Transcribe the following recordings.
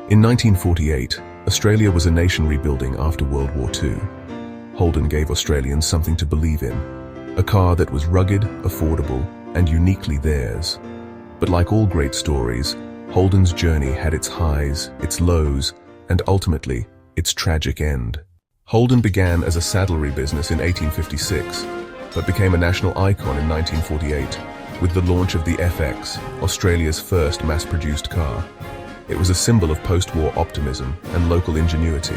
In 1948, Australia was a nation rebuilding after World War II. Holden gave Australians something to believe in, a car that was rugged, affordable, and uniquely theirs. But like all great stories, Holden's journey had its highs, its lows, and ultimately, its tragic end. Holden began as a saddlery business in 1856, but became a national icon in 1948 with the launch of the FX, Australia's first mass-produced car. It was a symbol of post-war optimism and local ingenuity.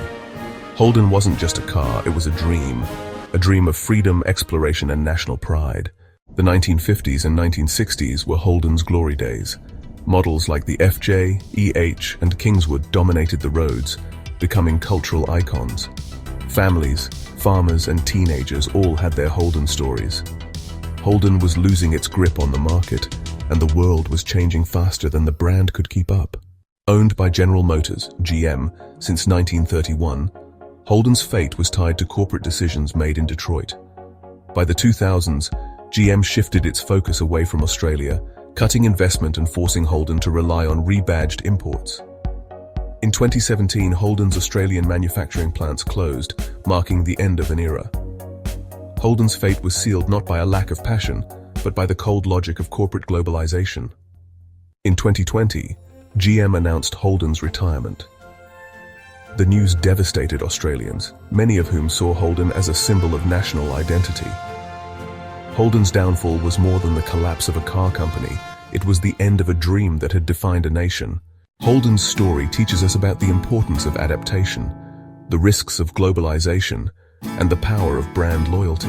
Holden wasn't just a car, it was a dream of freedom, exploration, and national pride. The 1950s and 1960s were Holden's glory days. Models like the FJ, EH, and Kingswood dominated the roads, becoming cultural icons. Families, farmers, and teenagers all had their Holden stories. Holden was losing its grip on the market, and the world was changing faster than the brand could keep up. Owned by General Motors, GM, since 1931, Holden's fate was tied to corporate decisions made in Detroit. By the 2000s, GM shifted its focus away from Australia, cutting investment and forcing Holden to rely on rebadged imports. In 2017, Holden's Australian manufacturing plants closed, marking the end of an era. Holden's fate was sealed not by a lack of passion, but by the cold logic of corporate globalization. In 2020, GM announced Holden's retirement. The news devastated Australians, many of whom saw Holden as a symbol of national identity. Holden's downfall was more than the collapse of a car company, it was the end of a dream that had defined a nation. Holden's story teaches us about the importance of adaptation, the risks of globalization, and the power of brand loyalty.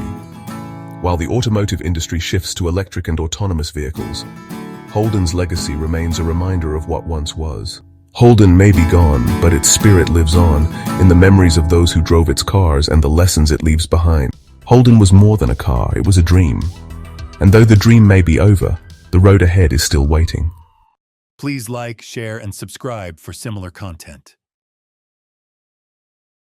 While the automotive industry shifts to electric and autonomous vehicles, Holden's legacy remains a reminder of what once was. Holden may be gone, but its spirit lives on in the memories of those who drove its cars and the lessons it leaves behind. Holden was more than a car, it was a dream. And though the dream may be over, the road ahead is still waiting. Please like, share, and subscribe for similar content.